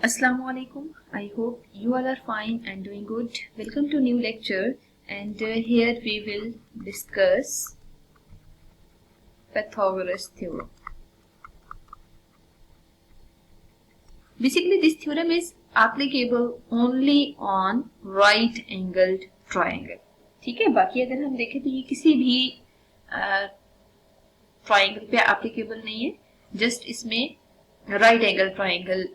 Assalamu alaikum. I hope you all are fine and doing good. Welcome to new lecture, and here we will discuss Pythagoras theorem. Basically, this theorem is applicable only on right angled triangle. ठीक है, बाकी अगर हम देखें तो ये किसी भी ट्राइंगल पे एप्लीकेबल नहीं है, जस्ट इसमें राइट एंगल ट्राइंगल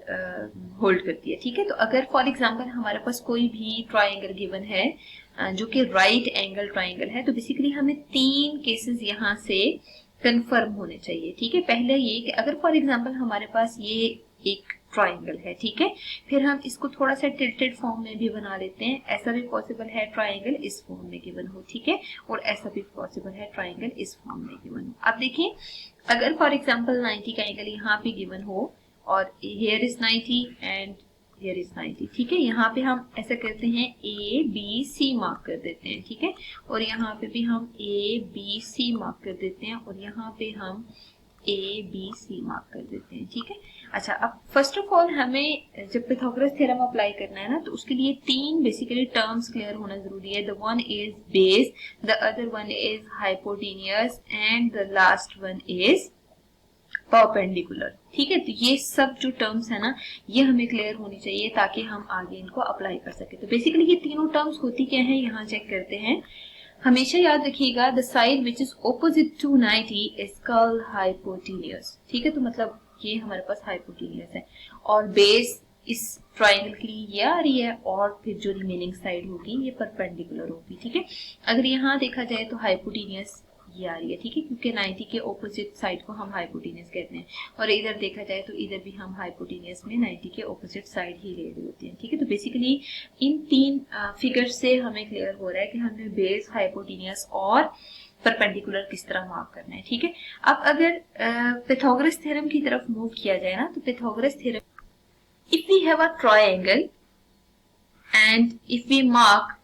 होल्ड करती है. ठीक है, तो अगर फॉर एग्जांपल हमारे पास कोई भी ट्राइंगल गिवन है जो कि राइट एंगल ट्राइंगल है, तो बेसिकली हमें तीन केसेस यहाँ से कंफर्म होने चाहिए. ठीक है, पहले ये कि अगर फॉर एग्जांपल हमारे पास ये एक ट्राइंगल है, ठीक है, फिर हम इसको थोड़ा सा टिल्टेड फॉर्म में भी बना लेते हैं. ऐसा भी पॉसिबल है ट्राइंगल इस फॉर्म में गिवन हो, ठीक है, और ऐसा भी पॉसिबल है ट्राइंगल इस फॉर्म में गिवन हो. अब देखिए, अगर फॉर एग्जांपल 90 का एंगल यहाँ पे गिवन हो और here is 90 and here is 90, ठीक है, यहाँ पे हम ऐसा करते हैं ए बी सी मार्क कर देते हैं. ठीक है, और यहाँ पे भी हम ए बी सी मार्क कर देते हैं और यहाँ पे हम ए बी सी मार्क कर देते हैं. ठीक है, अच्छा, अब फर्स्ट ऑफ ऑल हमें जब पाइथागोरस थ्योरम अप्लाई करना है ना, तो उसके लिए तीन बेसिकली टर्म्स क्लियर होना जरूरी है. The one is base, the other one is hypotenuse and the last one is perpendicular. ठीक है, तो ये सब जो टर्म्स है ना, ये हमें क्लियर होनी चाहिए ताकि हम आगे इनको अप्लाई कर सके. तो बेसिकली ये तीनों टर्म्स होती क्या है, यहाँ चेक करते हैं. हमेशा याद रखिएगा, the side which is opposite to 90 is called hypotenuse. ठीक है, तो मतलब ये हमारे पास हाइपोटेनियस है और बेस इस ट्राइंगल के लिए ये आ रही है और फिर जो रिमेनिंग साइड होगी ये परपेंडिकुलर होगी. ठीक है, अगर यहाँ देखा जाए तो हाइपोटेनियस ये आ रही है, ठीक है, क्योंकि 90 के ऑपोजिट साइड को हम हाइपोटेनियस कहते हैं, और इधर देखा जाए तो इधर भी हम हाइपोटेनियस में 90 के ऑपोजिट साइड ही ले रहे होते हैं. ठीक है, तो बेसिकली इन तीन फिगर से हमें क्लियर हो रहा है कि हमें बेस, हाइपोटेनियस और परपेंडिकुलर किस तरह मार्क करना है. ठीक है, अब अगर पाइथागोरस थ्योरम की तरफ मूव किया जाए ना, तो Pythagoras theorem, if we have a triangle and if we mark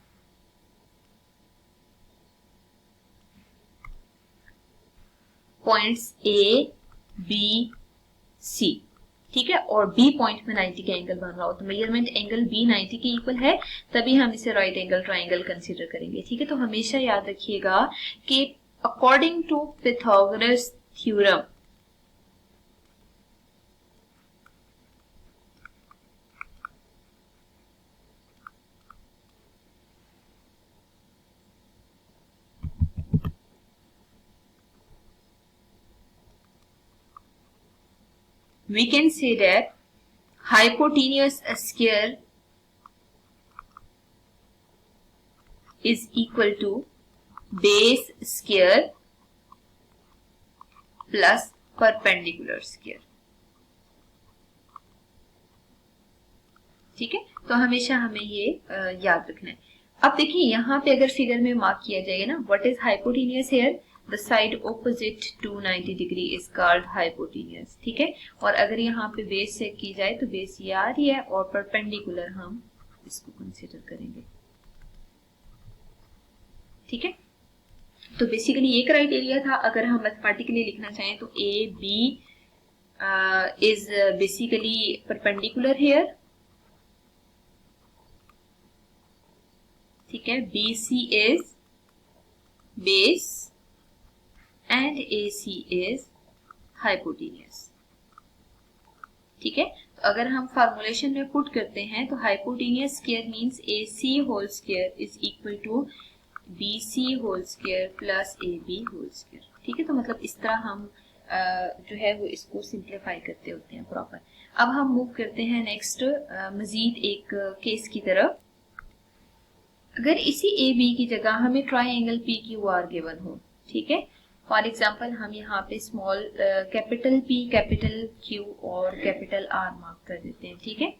points A B C, ठीक है, और बी पॉइंट में 90 का एंगल बन रहा हो, तो मेजरमेंट एंगल बी 90 के इक्वल है, तभी हम इसे राइट एंगल ट्राइंगल कंसीडर करेंगे. ठीक है, तो हमेशा याद रखिएगा कि according to Pythagoras theorem we can say that hypotenuse square is equal to base square plus perpendicular square. ठीक है, तो हमेशा हमें ये याद रखना है. अब देखिए, यहाँ पे अगर फिगर में मार्क किया जाएगा ना, what is hypotenuse here, the side opposite to 90 degree is called hypotenuse. ठीक है, और अगर यहाँ पे बेस चेक की जाए तो बेस ये आ रही है और परपेंडिकुलर हम इसको कंसीडर करेंगे. ठीक है, तो बेसिकली ये क्राइटेरिया था. अगर हम मैथमेटिकली लिखना चाहें तो A B is basically perpendicular here. ठीक है, B C is base and A C is hypotenuse. ठीक है, तो अगर हम फॉर्मुलेशन में पुट करते हैं तो hypotenuse square means A C whole square is equal to B C whole square plus A B whole square. ठीक है, तो मतलब इस तरह हम जो है वो इसको सिंप्लीफाई करते होते हैं प्रॉपर. अब हम मूव करते हैं नेक्स्ट मजीद एक केस की तरफ. अगर इसी ए बी की जगह हमें triangle P Q R given हो, ठीक है, फॉर एग्जाम्पल हम यहाँ पे small capital P, capital Q और कैपिटल आर मार्क कर देते हैं. ठीक है,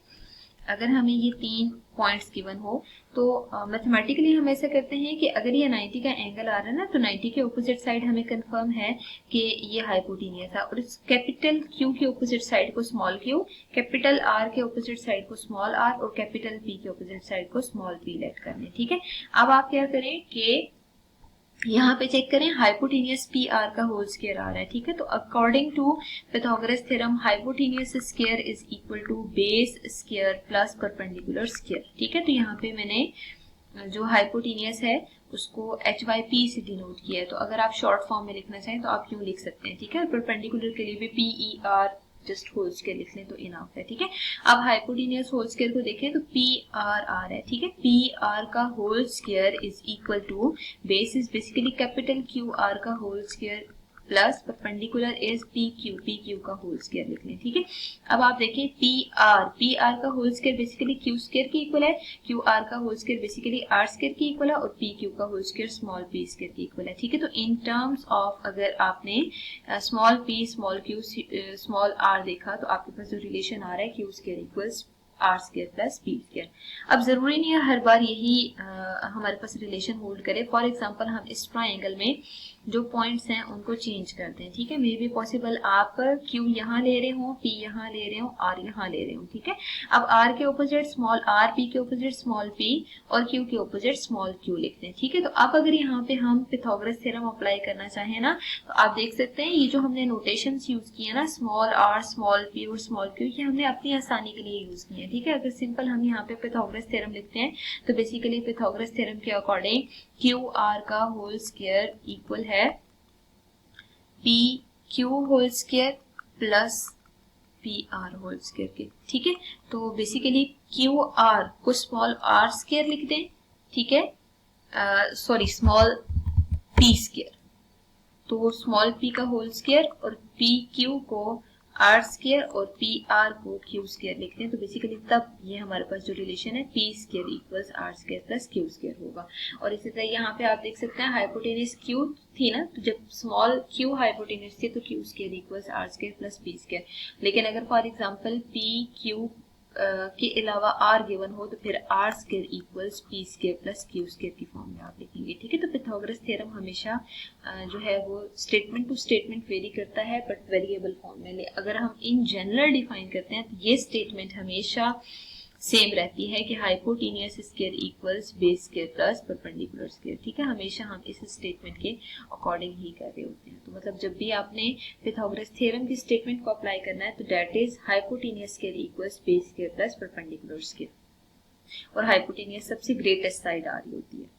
अगर हमें ये तीन पॉइंट्स गिवन हो तो मैथमेटिकली हम ऐसा करते हैं कि अगर ये 90 का एंगल आ रहा है ना, तो 90 के ऑपोजिट साइड हमें कंफर्म है कि ये हाइपोटेनियस है, और इस कैपिटल क्यू के ऑपोजिट साइड को स्मॉल क्यू, कैपिटल आर के ऑपोजिट साइड को स्मॉल आर और कैपिटल पी के ऑपोजिट साइड को स्मॉल पी लेट करने. ठीक है, अब आप क्या करें कि यहाँ पे चेक करें हाइपोटेनियस पी आर का होल स्क्वायर आ रहा है, ठीक है। तो according to Pythagoras theorem hypotenuse square is equal to base square plus perpendicular square, ठीक है। तो यहाँ पे मैंने जो हाइपोटेनियस है उसको एच बाई पी से डिनोट किया है। तो अगर आप शॉर्ट फॉर्म में लिखना चाहें तो आप यूं लिख सकते हैं, ठीक है। परपेंडिकुलर के लिए भी P E R just whole square लिख लें तो इनफ है, ठीक है। अब हाइपोटेनियस होल स्क्वायर को देखें तो पी आर आर है, ठीक है। पी आर का whole square is equal to base is basically capital Q R का whole square plus perpendicular is P Q का होल स्क्वायर लिख लें, ठीक है। अब आप देखें पी आर का whole square basically Q square की इक्वल है, क्यू आर का whole square basically R square की इक्वल है और पी क्यू का whole square small P square की इक्वल है, ठीक है। तो इन टर्म्स ऑफ अगर आपने small P small Q small R देखा तो आपके पास जो रिलेशन आ रहा है Q square equals R square plus P square. अब जरूरी नहीं है हर बार यही हमारे पास रिलेशन होल्ड करे। फॉर एग्जांपल हम इस ट्राइंगल में जो पॉइंट्स हैं उनको चेंज करते हैं, ठीक है। मे बी पॉसिबल आप क्यू यहाँ ले रहे हो, पी यहाँ ले रहे हो, आर यहाँ ले रहे हो, ठीक है। अब आर के ऑपोजिट स्मॉल आर, पी के ऑपोजिट स्मॉल पी और क्यू के ऑपोजिट स्मॉल क्यू लिखते हैं, ठीक है। तो अब अगर यहाँ पे हम पाइथागोरस थ्योरम अप्लाई करना चाहें ना तो आप देख सकते हैं ये जो हमने नोटेशंस यूज किए ना स्मॉल आर स्मॉल पी और स्मॉल क्यू, ये हमने अपनी आसानी के लिए यूज किए हैं, ठीक है। अगर सिंपल हम यहाँ पे पाइथागोरस थ्योरम लिखते हैं तो बेसिकली पाइथागोरस थ्योरम के अकॉर्डिंग क्यू आर का होल स्क्वायर इक्वल है P Q whole square plus P R whole square के, ठीक है। तो बेसिकली क्यू आर को स्मॉल आर स्क्वायर लिख दें, ठीक है, सॉरी स्मॉल पी स्क्वायर, तो स्मॉल पी का होल स्क्वायर और पी क्यू को आर स्क्वायर और पी आर को क्यू स्क्वायर लिखते हैं। तो बेसिकली तब ये हमारे पास जो रिलेशन है P square equals R square plus Q square होगा। और इसी तरह यहाँ पे आप देख सकते हैं हाइपोटेनियस क्यू थी ना, तो जब स्मॉल क्यू हाइपोटेनियस थी तो Q square equals R square plus P square. लेकिन अगर फॉर एग्जाम्पल पी क्यू के अलावा आर गिवन हो तो फिर R square equals P square plus Q square की फॉर्म में आप लिखेंगे, ठीक है। तो पाइथागोरस थ्योरम हमेशा जो है वो स्टेटमेंट टू स्टेटमेंट वेरी करता है बट वेरिएबल फॉर्म में। अगर हम इन जनरल डिफाइन करते हैं तो ये स्टेटमेंट हमेशा सेम रहती है कि hypotenuse square equals base square plus perpendicular square, ठीक है। हमेशा हम इस स्टेटमेंट के अकॉर्डिंग ही कर रहे होते हैं। तो मतलब जब भी आपने पाइथागोरस थ्योरम की स्टेटमेंट को अप्लाई करना है तो that is hypotenuse square equals base square plus perpendicular square, और हाइपोटेनियस सबसे ग्रेटेस्ट साइड आ रही होती है।